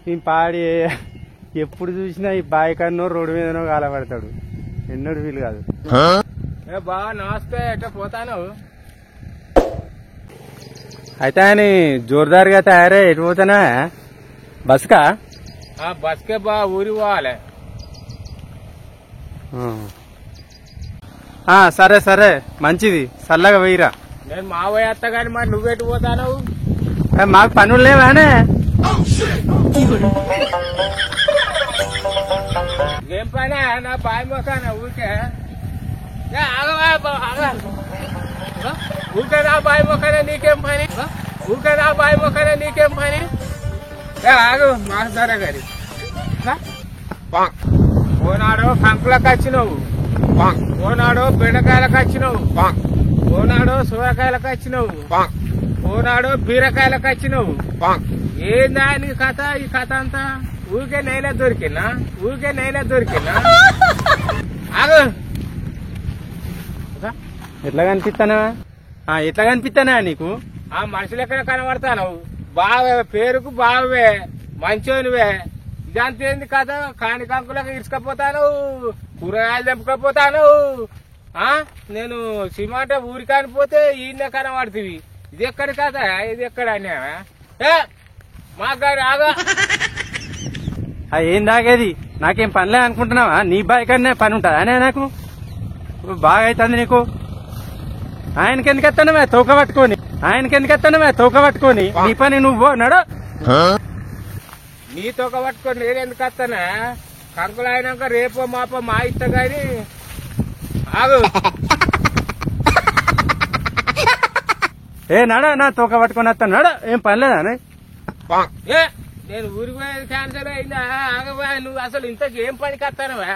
ఈ పాడి ఎప్పుడు చూసినా ఈ బావి కన్నో రోడ్డు మీదనో కాలపడతాడు. ఎన్నడూ వీలు కాదు. బా నమస్తే, ఎట్లా పోతాను? అయితే అని జోరుదారుగా తయారై ఎటు పోతానా? బస్కా? బస్కే బా, ఊరి పోవాలి. సరే సరే, మంచిది. చల్లగా వెయ్యిరా. నేను మా పోయేస్తా గాని మరి నువ్వెటు పోతాను? మాకు పనులు లేవానే? ఏం పని నా బాయ్ మొక్కాన ఊరికే? ఊరికే నా బాయ్ మొక్కనే నీకేం పని? ఊరికే నా బాయ్ మొక్కనే నీకేం పని? ఆగు మాస్టారా గారి. ఓనాడు కంకులకు వచ్చినావు, ఓనాడు బెండకాయలకు వచ్చినావు, ఓనాడు సూరకాయలకు వచ్చినావు, ఓనాడు బీరకాయలకు వచ్చినావు. ఏందా నీ కథ? ఈ కథ అంతా ఊరికే నేనే దొరికినా? ఊరికే నేనే దొరికినా? ఆగు. ఎట్లా కనిపిస్తానా? ఎట్లా కనిపిస్తానా నీకు? ఆ మనుషులు ఎక్కడ కనబడతాను? బావే, పేరుకు బావే, మంచోనివే. ఇదంతా ఏంది కథ? కాని కంకులకు ఇసుకపోతాను, కూరగాయలు తెంపుకపోతాను. నేను సిమెంట్ ఊరి కానిపోతే ఈయన కనబడుతుంది. ఇది ఎక్కడి కథ? ఇది ఎక్కడ అన్నా? మాకు గారు ఆగా. ఏం తాగేది? నాకేం పనిలే అనుకుంటున్నావా? నీ బాయ్ కన్నా పని ఉంటుందా అనే? నాకు బాగా అవుతుంది నీకు. ఆయనకెందుకు ఎత్తానమే తోక పట్టుకొని? ఆయనకెందుకు ఎత్తానమే తోక పట్టుకొని? నీ పని నువ్వు నడు. నీ తోక పట్టుకొని నేను ఎందుకు వస్తానా? కంకులు అయినాక రేపో మాపో మా ఇస్తా గాని ఆగు. నడ, నా తోక పట్టుకొని వస్తాను నడు. ఏం పనిలేదా? నేను ఊరికి పోయేది క్యాన్సల్ అయిందా? ఆగవా, నువ్వు అసలు ఇంతకు ఏం పనికి వస్తానవా?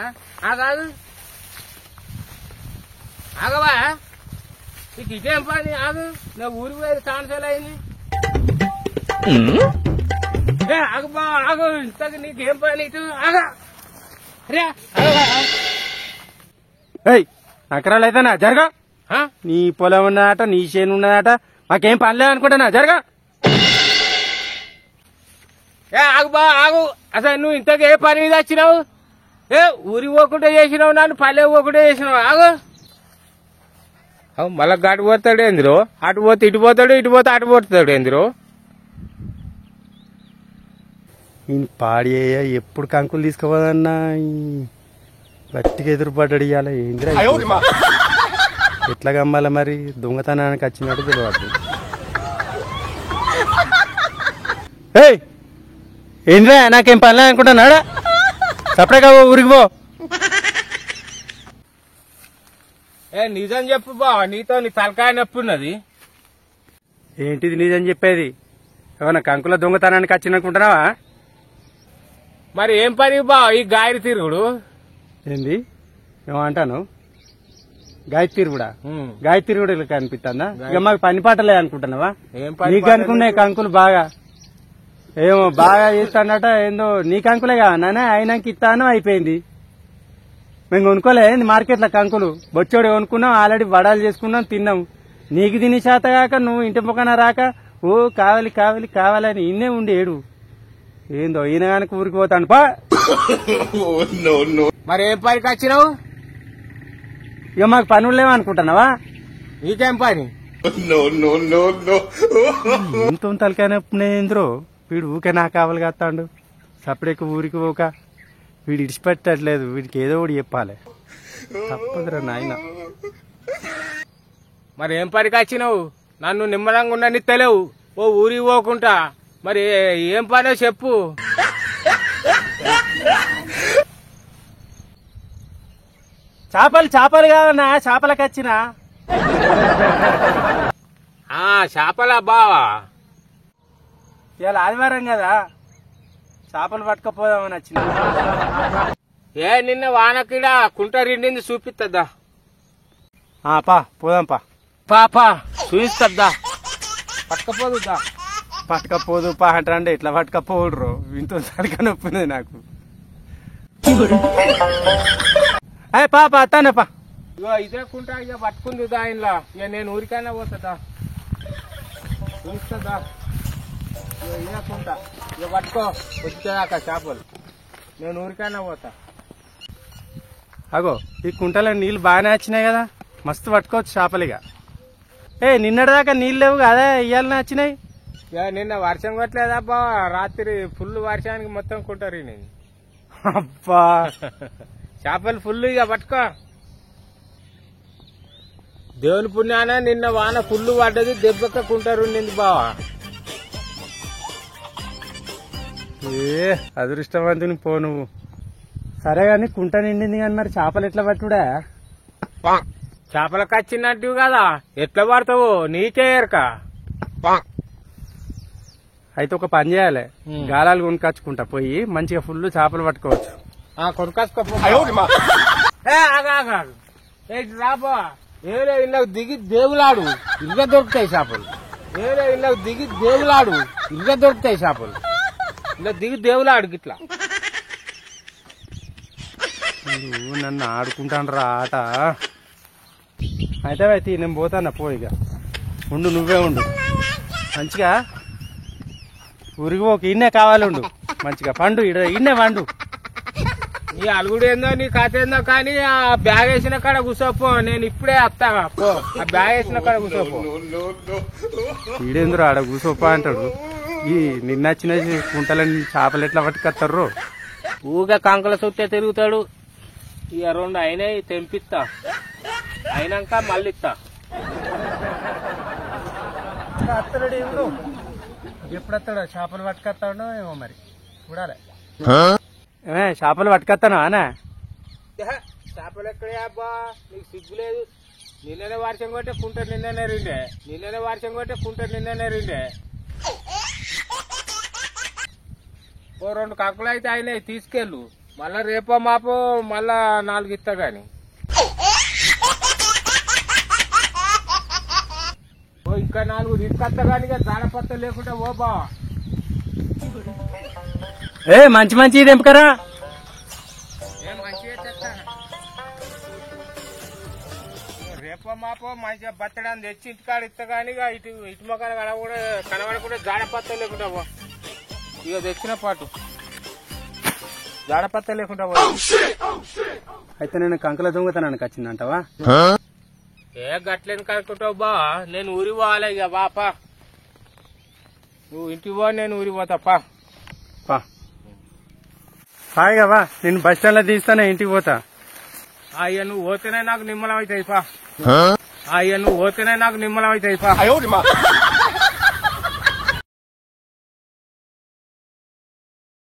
ఆగాదు, ఆగవా, నీకు ఇదేం పని? ఆగు, నా ఊరికి పోయేది క్యాన్సల్ అయింది. ఆగుబా, ఆగు. ఇంతకు నీకేం పని? ఇటు ఆగా. నకరాలు అయితేనా జరగ. నీ పొలం ఉన్నదట, నీ చేను ఉన్నదట, మాకేం పనిలే అనుకుంటున్నా జరగ. ఆగుబా, ఆగు. అసలు నువ్వు ఇంతకు ఏ పని మీద వచ్చినావు? ఊరికి పోకుండా చేసినావు, నన్ను పల్లె పోకుండా చేసినావు. ఆగు. మళ్ళా గడు పోతాడు ఏందిరో? అటు పోతే ఇటు పోతాడు, ఇటు పోతే అటు పోతాడు ఏందిరో? ఈయన పాడి ఎప్పుడు కంకులు తీసుకోవద్దన్నా గట్టిగా ఎదురుపడ్డాడు. ఇవాళ ఏందిరా ఎట్లా గమ్మాల మరి? దొంగతనానికి వచ్చినట్టు తెలియదు. ఏంద్రా నాకేం పనిలే అనుకుంటున్నాడా? సపరేట్గా ఊరికి పో. నిజం చెప్పు బా, నీతో నీ తలకాయ నొప్పి ఉన్నది. ఏంటిది నిజం చెప్పేది? ఏమన్నా కంకుల దొంగతనానికి వచ్చిననుకుంటున్నావా? మరి ఏం పని బా ఈ గాయరి తిరుగుడు? ఏంది ఏమంటాను? గాయ తిరుగుడా? గాయ తిరుగుడు కనిపిస్తుందా? ఇక మాకు పని పాటలే అనుకుంటున్నావా? నీకు అనుకున్నాయి కంకులు బాగా, ఏమో బాగా చేస్తాడట. ఏందో నీ కంకులే కావన్నా? అయినాక ఇస్తాను అయిపోయింది. మేము కొనుక్కోలే మార్కెట్లో కంకులు. బొచ్చోడు కొనుక్కున్నాం, ఆల్రెడీ వడాలు చేసుకున్నాం, తిన్నాం. నీకు తిని చేత కాక నువ్వు ఇంటి మొక్కన రాక కావాలి కావాలి కావాలని ఇన్నే ఉండి ఏడు. ఏందో ఈయన కనుక ఊరికి పోతాను పా. మరి ఏం పనికి వచ్చినావు? ఇక మాకు పనులు లేవనుకుంటున్నావా? నీకేం పని? ఇంత తలకాయనప్పుడేంద్రో వీడు ఊకే నా కావాలి కాస్తాడు. సపరేట్ ఊరికి పోక వీడు ఇడిచిపెట్టట్లేదు. వీడికి ఏదో ఒకటి చెప్పాలి. తప్పదురా నాయన. మరి ఏం పనికి వచ్చినావు? నన్ను నిమ్మలంగా ఉండని తెలియవు. ఊరికి పోకుండా మరి ఏం పనో చెప్పు. చేపలు కావన్నా? చేపలకు వచ్చినా చేపలా బావా? ఇవాళ ఆదివారం కదా, చేపలు పట్టుకపోదామని వచ్చిన. నిన్న వానకిడ కుంట రెండింది చూపిస్తుందా? పా పోదాం పా. పాపా చూపిస్తుందా? పట్టుకపోదుదా? పట్టుకపోదు పా అంటే ఇట్లా పట్టుకపోడు. ఇంత సరిగా నొప్పింది నాకు. పాప అత్తానపా. ఇగో ఇదే కుంట ఇక పట్టుకుంది దా. ఇంట్లో ఇక నేను ఊరికైనా పోతుందా? చూస్తుందా? ఇక ఇక పట్టుకో వచ్చేదాకా చేపలు నేను ఊరికైనా పోతా. అగో ఈ కుంటలో నీళ్లు బాగానే వచ్చినాయి కదా, మస్తు పట్టుకోవచ్చు చేపలిగా. నిన్నటిదాకా నీళ్ళు లేవు కదా, ఇయ్యాలనే వచ్చినాయి. ఇక నిన్న వర్షం కొట్టలేదబ్బా, రాత్రి ఫుల్ వర్షానికి మొత్తం కుంటారు నేను. అబ్బా చేపలు ఫుల్ ఇక పట్టుకో. దేవుని పుణ్యాన నిన్న వాన ఫుల్ పడ్డది, దెబ్బక కుంటారు నింది బావా. అదృష్టవంతుని పో నువ్వు. సరే గాని కుంట నిండింది కానీ మరి చేపలు ఎట్లా పట్టుడా? చేపలకు వచ్చినట్టు కదా, ఎట్లా పడతావు నీకే ఎరక. అయితే ఒక పని చేయాలి, గాలాలు కొనుకొచ్చుకుంటా పోయి మంచిగా ఫుల్ చేపలు పట్టుకోవచ్చు. కొనుకొచ్చుకో. రాబా ఏలే ఇళ్ళకు దిగి దేవులాడు ఇళ్ళ దొరుకుతాయి చేపలు. ఏలే ఇళ్ళకు దిగి దేవులాడు ఇళ్ళ దొరుకుతాయి చేపలు. ఇలా దిగి దేవులాడు గిట్లా. నువ్వు నన్ను ఆడుకుంటాను రా ఆట. అయితే నేను పోతాను పోయిగా. ఉండు, నువ్వే ఉండు మంచిగా. ఉరిగిపోక ఇన్నే కావాలి, ఉండు మంచిగా. పండు ఇన్నే పండు. నీ అలుగుడు ఏందో నీ కథ ఏందో కానీ ఆ బ్యాగ్ వేసిన కాడ కూర్చోపో, నేను ఇప్పుడే వస్తా పో. ఆ బ్యాగ్ వేసిన కాడ కూర్చోపో. ఈడేందురు ఆడ కూర్చోపా అంటాడు. ఈ నిన్న వచ్చిన కుంటలని చేపలు ఎట్లా పట్టుకొస్తారు? ఊగా కంకల చుట్టే తిరుగుతాడు. ఇక 2 అయినాయి తెంపిస్తా, అయినాక మళ్ళీ ఇస్తా. ఎప్పుడు వస్తాడో చేపలు పట్టుకొస్తాడో ఏమో మరి చూడాలి. చేపలు పట్టుకొస్తాను అనా? చేపలు ఎక్కడే అబ్బా, నీకు సిగ్గు లేదు. నిన్ననే వర్షం కొట్టే కుంట నిన్ననే రిండే, నిన్ననే వర్షం కొట్టే కుంట నిన్ననే రిండే. ఓ 2 కంకులు అయితే అయినాయి, తీసుకెళ్ళు. మళ్ళా రేపో మాపో మళ్ళా 4 ఇస్తా గాని. ఓ ఇంకా 4 తీసుకొస్తా గాని జాడపత్త లేకుండా ఓ బావా. మంచి మంచి తెంపకరా. ఏం మంచిగా తెస్తా, రేపో మాపో మంచిగా బత్తడాన్ని తెచ్చి ఇంటికాడ ఇస్తా గాని ఇటు మొక్కల కనబడకుండా జాడపత్త లేకుండా పో. ఇక తెచ్చిన పాటు జాడపత్త లేకుండా పో. అయితే నేను కంకల దొంగతనానికి వచ్చిందంటావా? ఏ గట్లేని కనుక్కుంటావు బా, నేను ఊరి పోవాలి. ఇక బాపా, నువ్వు ఇంటికి పో, నేను ఊరి పోతాపా. హాయిగా వా, నేను బస్ స్టాండ్ లో తీస్తానే ఇంటికి పోతా. అయ్యా నువ్వు పోతేనే నాకు నిమ్మలం అవుతాయి పా. అయ్యా నువ్వు పోతేనే నాకు నిమ్మలం అవుతాయి పా.